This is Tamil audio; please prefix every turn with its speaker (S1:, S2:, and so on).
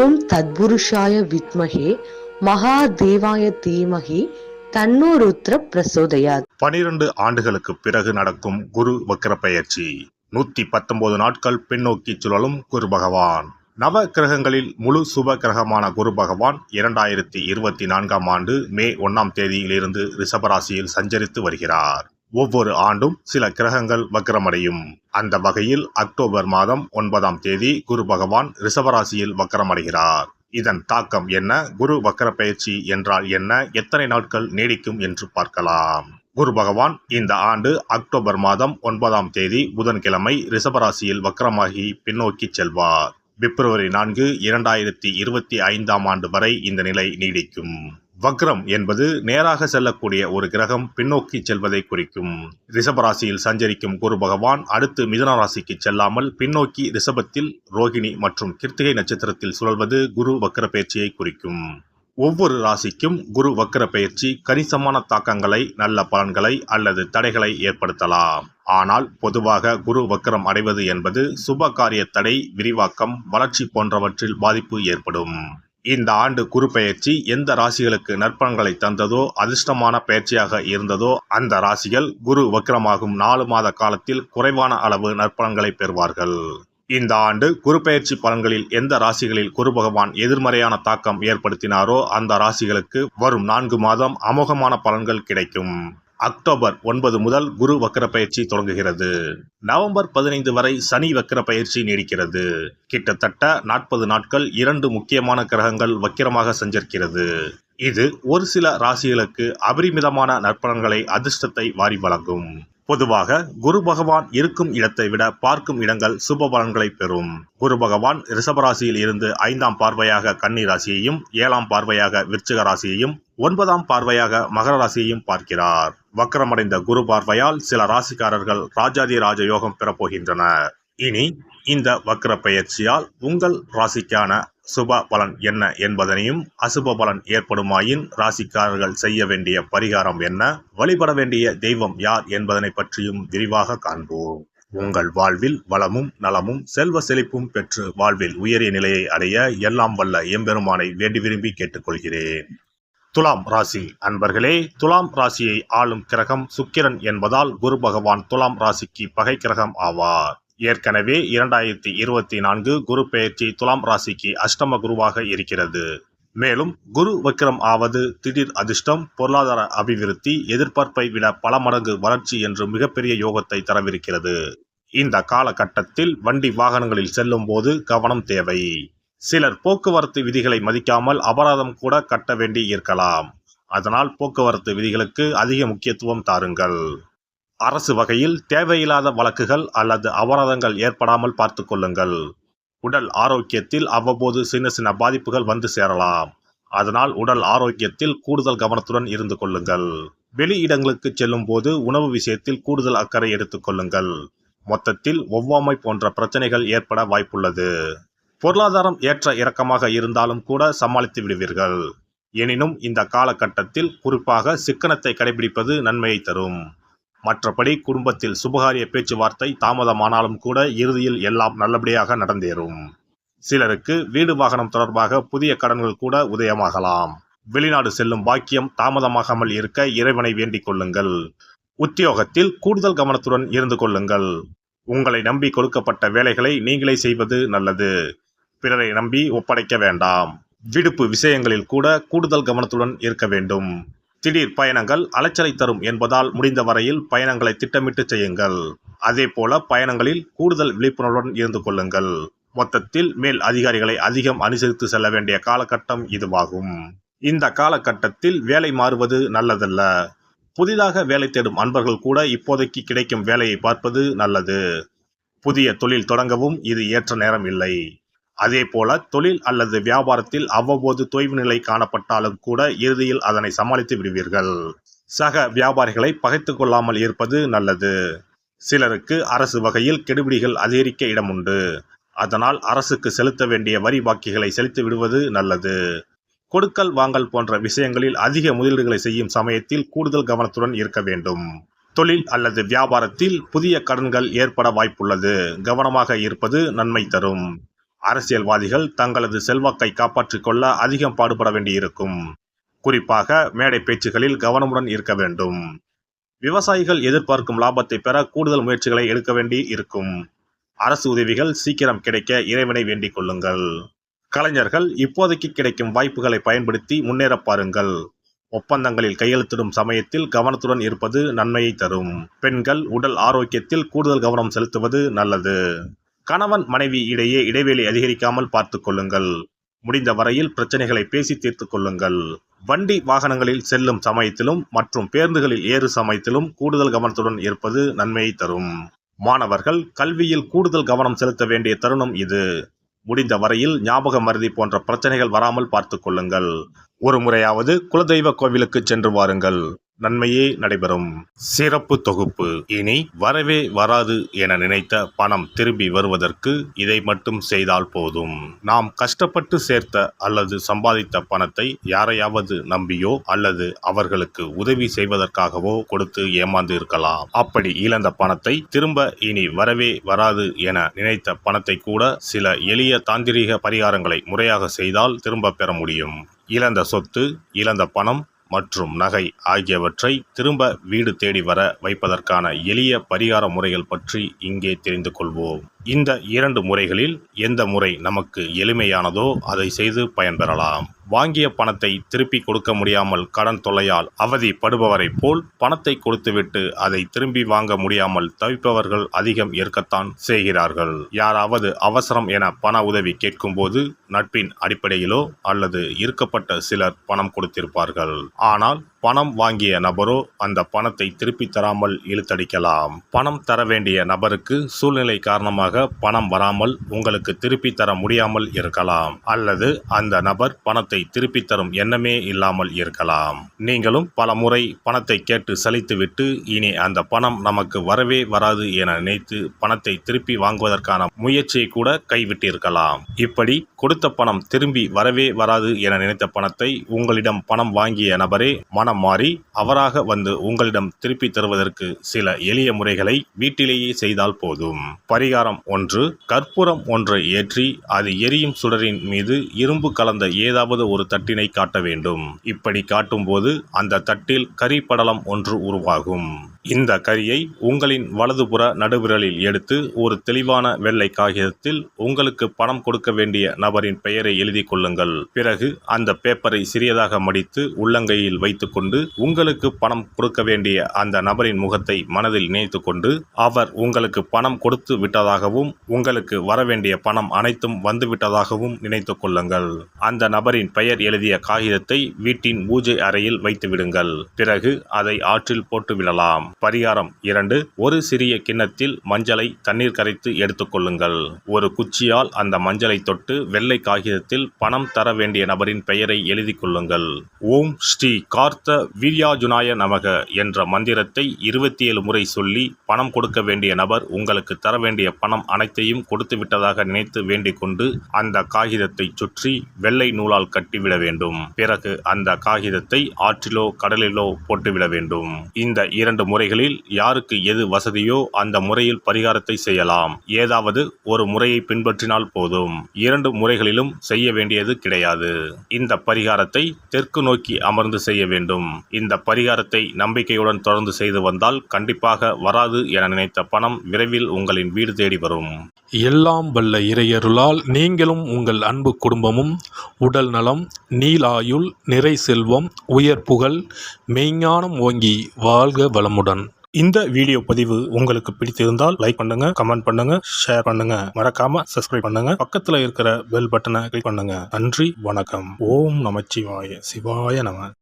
S1: ஓம் தத்புருஷாய வித்மஹே மகாதேவாய தீமஹி தன்னோ ருத்ர பிரசோதயாத்.
S2: 12 ஆண்டுகளுக்கு பிறகு நடக்கும் குரு வக்ர பெயர்ச்சி. 119 நாட்கள் பின்னோக்கி சுழலும் குரு பகவான். நவ கிரகங்களில் முழு சுப கிரகமான குரு பகவான் 2024ஆம் ஆண்டு மே 1ஆம் தேதியிலிருந்து ரிஷபராசியில் சஞ்சரித்து வருகிறார். ஒவ்வொரு ஆண்டும் சில கிரகங்கள் வக்ரமடையும். அந்த வகையில் அக்டோபர் மாதம் 9ஆம் தேதி குரு பகவான் ரிஷபராசியில் வக்ரமடைகிறார். இதன் தாக்கம் என்ன? குரு வக்ர பெயர்ச்சி என்றால் என்ன? எத்தனை நாட்கள் நீடிக்கும் என்று பார்க்கலாம். குரு பகவான் இந்த ஆண்டு அக்டோபர் மாதம் 9ஆம் தேதி புதன்கிழமை ரிஷபராசியில் வக்ரமாகி பின்னோக்கி செல்வார். பிப்ரவரி 4, 2025ஆம் ஆண்டு வரை இந்த நிலை நீடிக்கும். வக்ரம் என்பது நேராக செல்லக்கூடிய ஒரு கிரகம் பின்னோக்கி செல்வதை குறிக்கும். ரிஷபராசியில் சஞ்சரிக்கும் குரு பகவான் அடுத்து மிதுன ராசிக்கு செல்லாமல் பின்னோக்கி ரிஷபத்தில் ரோகிணி மற்றும் கிருத்திகை நட்சத்திரத்தில் சுழல்வது குரு வக்ர பெயர்ச்சியை குறிக்கும். ஒவ்வொரு ராசிக்கும் குரு வக்ர பெயர்ச்சி கணிசமான தாக்கங்களை, நல்ல பலன்களை அல்லது தடைகளை ஏற்படுத்தலாம். ஆனால் பொதுவாக குரு வக்ரம் அடைவது என்பது சுப காரிய தடை, விரிவாக்கம், வளர்ச்சி போன்றவற்றில் பாதிப்பு ஏற்படும். இந்த ஆண்டு குரு பெயர்ச்சி எந்த ராசிகளுக்கு நற்பலன்களை தந்ததோ, அதிர்ஷ்டமான பெயர்ச்சியாக இருந்ததோ அந்த ராசிகள் குரு வக்ரமாகும் 4 மாத காலத்தில் குறைவான அளவு நற்பலன்களை பெறுவார்கள். இந்த ஆண்டு குரு பெயர்ச்சி பலன்களில் எந்த ராசிகளில் குரு பகவான் எதிர்மறையான தாக்கம் ஏற்படுத்தினாரோ அந்த ராசிகளுக்கு வரும் 4 மாதம் அமோகமான பலன்கள் கிடைக்கும். அக்டோபர் 9 முதல் குரு வக்ர பயிற்சி தொடங்குகிறது. நவம்பர் 15 வரை சனி வக்ர பயிற்சி நீடிக்கிறது. கிட்டத்தட்ட 40 நாட்கள் 2 முக்கியமான கிரகங்கள் வக்கிரமாக சஞ்சரிக்கிறது. இது ஒரு சில ராசிகளுக்கு அபரிமிதமான நற்பலன்களை, அதிர்ஷ்டத்தை வாரி வழங்கும். பொதுவாக குரு பகவான் இருக்கும் இடத்தை விட பார்க்கும் இடங்கள் சுப பலன்களை பெறும். குரு பகவான் ரிஷபராசியில் இருந்து 5ஆம் பார்வையாக கன்னி ராசியையும், 7ஆம் பார்வையாக விருச்சிக ராசியையும், 9ஆம் பார்வையாக மகர ராசியையும் பார்க்கிறார். வக்ரமடைந்த குரு பார்வையால் சில ராசிக்காரர்கள் ராஜாதி ராஜ யோகம் பெறப்போகின்றனர். இனி இந்த வக்ர பெயர்ச்சியால் உங்கள் ராசிக்கான சுப பலன் என்ன என்பதனையும், அசுப பலன் ஏற்படுமாயின் ராசிக்காரர்கள் செய்ய வேண்டிய பரிகாரம் என்ன, வழிபட வேண்டிய தெய்வம் யார் என்பதனை பற்றியும் விரிவாக காண்போம். உங்கள் வாழ்வில் வளமும் நலமும் செல்வ செழிப்பும் பெற்று வாழ்வில் உயரிய நிலையை அடைய எல்லாம் வல்ல எம்பெருமானை வேண்டி விரும்பி கேட்டுக்கொள்கிறேன். துலாம் ராசி அன்பர்களே, துலாம் ராசியை ஆளும் கிரகம் சுக்கிரன் என்பதால் குரு பகவான் துலாம் ராசிக்கு பகை கிரகம் ஆவார். ஏற்கனவே 2024 குரு பெயர்ச்சி துலாம் ராசிக்கு அஷ்டம குருவாக இருக்கிறது. மேலும் குரு வக்ரம் ஆவது திடீர் அதிர்ஷ்டம், பொருளாதார அபிவிருத்தி, எதிர்பார்ப்பை விட பல மடங்கு வளர்ச்சி என்று மிகப்பெரிய யோகத்தை தரவிருக்கிறது. இந்த காலகட்டத்தில் வண்டி வாகனங்களில் செல்லும் போது கவனம் தேவை. சிலர் போக்குவரத்து விதிகளை மதிக்காமல் அபராதம் கூட கட்ட வேண்டி இருக்கலாம். அதனால் போக்குவரத்து விதிகளுக்கு அதிக முக்கியத்துவம் தாருங்கள். அரசு வகையில் தேவையில்லாத வழக்குகள் அல்லது அபராதங்கள் ஏற்படாமல் பார்த்து கொள்ளுங்கள். உடல் ஆரோக்கியத்தில் அவ்வப்போது சின்ன சின்ன பாதிப்புகள் வந்து சேரலாம். அதனால் உடல் ஆரோக்கியத்தில் கூடுதல் கவனத்துடன் இருந்து கொள்ளுங்கள். வெளி இடங்களுக்கு செல்லும் போது உணவு விஷயத்தில் கூடுதல் அக்கறை எடுத்துக் கொள்ளுங்கள். மொத்தத்தில் ஒவ்வாமை போன்ற பிரச்சனைகள் ஏற்பட வாய்ப்புள்ளது. பொருளாதாரம் ஏற்ற இறக்கமாக இருந்தாலும் கூட சமாளித்து விடுவீர்கள். எனினும் இந்த காலகட்டத்தில் குறிப்பாக சிக்கனத்தை கடைபிடிப்பது நன்மையை தரும். மற்றபடி குடும்பத்தில் சுபகாரிய பேச்சுவார்த்தை தாமதமானாலும் கூட இறுதியில் எல்லாம் நல்லபடியாக நடந்தேறும். சிலருக்கு வீடு வாகனம் தொடர்பாக புதிய கடன்கள் கூட உதயமாகலாம். வெளிநாடு செல்லும் பாக்கியம் தாமதமாகாமல் இருக்க இறைவனை வேண்டிக் கொள்ளுங்கள். உத்தியோகத்தில் கூடுதல் கவனத்துடன் இருந்து கொள்ளுங்கள். உங்களை நம்பி கொடுக்கப்பட்ட வேலைகளை நீங்களே செய்வது நல்லது. பிறரை நம்பி ஒப்படைக்க வேண்டாம். விடுப்பு விஷயங்களில் கூட கூடுதல் கவனத்துடன் இருக்க வேண்டும். திடீர் பயணங்கள் அலைச்சலை தரும் என்பதால் முடிந்த வரையில் பயணங்களை திட்டமிட்டு செய்யுங்கள். அதே போல பயணங்களில் கூடுதல் விழிப்புணர்வுடன் இருந்து கொள்ளுங்கள். மொத்தத்தில் மேல் அதிகாரிகளை அதிகம் அனுசரித்து செல்ல வேண்டிய காலகட்டம் இதுவாகும். இந்த காலகட்டத்தில் வேலை மாறுவது நல்லதல்ல. புதிதாக வேலை தேடும் அன்பர்கள் கூட இப்போதைக்கு கிடைக்கும் வேலையை பார்ப்பது நல்லது. புதிய தொழில் தொடங்கவும் இது ஏற்ற நேரம் இல்லை. அதே போல தொழில் அல்லது வியாபாரத்தில் அவ்வப்போது தொய்வு நிலை காணப்பட்டாலும் கூட இறுதியில் அதனை சமாளித்து விடுவீர்கள். சக வியாபாரிகளை பகைத்து கொள்ளாமல் இருப்பது நல்லது. சிலருக்கு அரசு வகையில் கெடுபிடிகள் அதிகரிக்க இடம் உண்டு. அதனால் அரசுக்கு செலுத்த வேண்டிய வரி பாக்கிகளை செலுத்தி விடுவது நல்லது. கொடுக்கல் வாங்கல் போன்ற விஷயங்களில் அதிக முதலீடுகளை செய்யும் சமயத்தில் கூடுதல் கவனத்துடன் இருக்க வேண்டும். தொழில் அல்லது வியாபாரத்தில் புதிய கடன்கள் ஏற்பட வாய்ப்புள்ளது. கவனமாக இருப்பது நன்மை தரும். அரசியல்வாதிகள் தங்களது செல்வாக்கை காப்பாற்றிக் கொள்ள அதிகம் பாடுபட வேண்டியிருக்கும். குறிப்பாக மேடை பேச்சுகளில் கவனமுடன் இருக்க வேண்டும். விவசாயிகள் எதிர்பார்க்கும் லாபத்தை பெற கூடுதல் முயற்சிகளை எடுக்க வேண்டி இருக்கும். அரசு உதவிகள் சீக்கிரம் கிடைக்க இறைவனை வேண்டிக் கொள்ளுங்கள். கலைஞர்கள் இப்போதைக்கு கிடைக்கும் வாய்ப்புகளை பயன்படுத்தி முன்னேற பாருங்கள். ஒப்பந்தங்களில் கையெழுத்திடும் சமயத்தில் கவனத்துடன் இருப்பது நன்மையை தரும். பெண்கள் உடல் ஆரோக்கியத்தில் கூடுதல் கவனம் செலுத்துவது நல்லது. கணவன் மனைவி இடையே இடைவெளி அதிகரிக்காமல் பார்த்துக் கொள்ளுங்கள். முடிந்த வரையில் பிரச்சனைகளை பேசி தீர்த்துக் கொள்ளுங்கள். வண்டி வாகனங்களில் செல்லும் சமயத்திலும் மற்றும் பேருந்துகளில் ஏறு சமயத்திலும் கூடுதல் கவனத்துடன் இருப்பது நன்மையை தரும். மாணவர்கள் கல்வியில் கூடுதல் கவனம் செலுத்த வேண்டிய தருணம் இது. முடிந்த வரையில் ஞாபக மறதி போன்ற பிரச்சனைகள் வராமல் பார்த்துக் கொள்ளுங்கள். ஒரு முறையாவது குலதெய்வ கோவிலுக்கு சென்று வாருங்கள். நன்மையே நடைபெறும். சிறப்பு தொகுப்பு. இனி வரவே வராது என நினைத்த பணம் திரும்பி வருவதற்கு இதை மட்டும் செய்தால் போதும். நாம் கஷ்டப்பட்டு சேர்த்த அல்லது சம்பாதித்த பணத்தை யாரையாவது நம்பியோ அல்லது அவர்களுக்கு உதவி செய்வதற்காகவோ கொடுத்து ஏமாந்து இருக்கலாம். அப்படி இழந்த பணத்தை திரும்ப இனி வரவே வராது என நினைத்த பணத்தை கூட சில எளிய தாந்திரீக பரிகாரங்களை முறையாக செய்தால் திரும்ப பெற முடியும். இழந்த சொத்து, இழந்த பணம் மற்றும் நகை ஆகியவற்றை திரும்ப வீடு தேடி வர வைப்பதற்கான எளிய பரிகார முறைகள் பற்றி இங்கே தெரிந்து கொள்வோம். இந்த 2 முறைகளில் எந்த முறை நமக்கு எளிமையானதோ அதை செய்து பயன்பெறலாம். வாங்கிய பணத்தை திருப்பி கொடுக்க முடியாமல் கடன் தொல்லையால் அவதிப்படுபவரைப் போல் பணத்தை கொடுத்துவிட்டு அதை திரும்பி வாங்க முடியாமல் தவிப்பவர்கள் அதிகம் இருக்கத்தான் செய்கிறார்கள். யாராவது அவசரம் என பண உதவி கேட்கும்போது நட்பின் அடிப்படையிலோ அல்லது இருக்கப்பட்ட சிலர் பணம் கொடுத்திருப்பார்கள். ஆனால் பணம் வாங்கிய நபரோ அந்த பணத்தை திருப்பி தராமல் இழுத்தடிக்கலாம். பணம் தர வேண்டிய நபருக்கு சூழ்நிலை காரணமாக பணம் வராமல் உங்களுக்கு திருப்பி தர முடியாமல் இருக்கலாம். அல்லது அந்த நபர் பணத்தை திருப்பி தரும் எண்ணமே இல்லாமல் இருக்கலாம். நீங்களும் பல முறை பணத்தை கேட்டு சலித்துவிட்டு இனி அந்த பணம் நமக்கு வரவே வராது என நினைத்து பணத்தை திருப்பி வாங்குவதற்கான முயற்சியை கூட கைவிட்டிருக்கலாம். இப்படி கொடுத்த பணம் திரும்பி வரவே வராது என நினைத்த பணத்தை உங்களிடம் பணம் வாங்கிய நபரே மனம் மாறி அவராக வந்து உங்களிடம் திருப்பி தருவதற்கு சில எளிய முறைகளை வீட்டிலேயே செய்தால் போதும். பரிகாரம் 1. கற்பூரம் ஒன்றை ஏற்றி அது எரியும் சுடரின் மீது இரும்பு கலந்த ஏதாவது ஒரு தட்டினை காட்ட வேண்டும். இப்படி காட்டும்போது அந்த தட்டில் கரி படலம் ஒன்று உருவாகும். இந்த கரியை உங்களின் வலதுபுற நடுவிரலில் எடுத்து ஒரு தெளிவான வெள்ளை காகிதத்தில் உங்களுக்கு பணம் கொடுக்க வேண்டிய நபரின் பெயரை எழுதி கொள்ளுங்கள். பிறகு அந்த பேப்பரை சிறியதாக மடித்து உள்ளங்கையில் வைத்துக்கொண்டு உங்களுக்கு பணம் கொடுக்க வேண்டிய அந்த நபரின் முகத்தை மனதில் நினைத்து கொண்டு அவர் உங்களுக்கு பணம் கொடுத்து விட்டதாகவும் உங்களுக்கு வரவேண்டிய பணம் அனைத்தும் வந்துவிட்டதாகவும் நினைத்து கொள்ளுங்கள். அந்த நபரின் பெயர் எழுதிய காகிதத்தை வீட்டின் பூஜை அறையில் வைத்து விடுங்கள். பிறகு அதை ஆற்றில் போட்டு விடலாம். பரிகாரம் 2. ஒரு சிறிய கிண்ணத்தில் மஞ்சளை தண்ணீர் கரைத்து எடுத்துக்கொள்ளுங்கள். ஒரு குச்சியால் அந்த மஞ்சளை தொட்டு வெள்ளை காகிதத்தில் பணம் தர வேண்டிய நபரின் பெயரை எழுதி கொள்ளுங்கள். ஓம் ஸ்ரீ கார்த்த வீர்யாஜுனாய நமக என்ற மந்திரத்தை 27 முறை சொல்லி பணம் கொடுக்க வேண்டிய நபர் உங்களுக்கு தர வேண்டிய பணம் அனைத்தையும் கொடுத்து விட்டதாக நினைத்து வேண்டிக் கொண்டு அந்த காகிதத்தை சுற்றி வெள்ளை நூலால் கட்டிவிட வேண்டும். பிறகு அந்த காகிதத்தை ஆற்றிலோ கடலிலோ போட்டுவிட வேண்டும். இந்த 2 முறைகளில் யாருக்கு எது வசதியோ அந்த முறையில் பரிகாரத்தை செய்யலாம். ஏதாவது ஒரு முறையை பின்பற்றினால் போதும். 2 முறைகளிலும் செய்ய வேண்டியது கிடையாது. இந்த பரிகாரத்தை தெற்கு நோக்கி அமர்ந்து செய்ய வேண்டும். இந்த பரிகாரத்தை நம்பிக்கையுடன் தொடர்ந்து செய்து வந்தால் கண்டிப்பாக வராது என நினைத்த பணம் விரைவில் உங்களின் வீடு தேடி வரும்.
S3: எல்லாம் வல்ல இறையருளால் நீங்களும் உங்கள் அன்பு குடும்பமும் உடல் நலம், நீலாயுள், நிறை செல்வம், உயர் புகழ், மெய்ஞானம் ஓங்கி வாழ்க வளமுடன்.
S2: இந்த வீடியோ பதிவு உங்களுக்கு பிடித்திருந்தால் லைக் பண்ணுங்க, கமெண்ட் பண்ணுங்க, ஷேர் பண்ணுங்க, மறக்காம சப்ஸ்கிரைப் பண்ணுங்க, பக்கத்துல இருக்கிற பெல் பட்டனை கிளிக் பண்ணுங்க. நன்றி, வணக்கம். ஓம் நமச்சிவாய. சிவாய நம.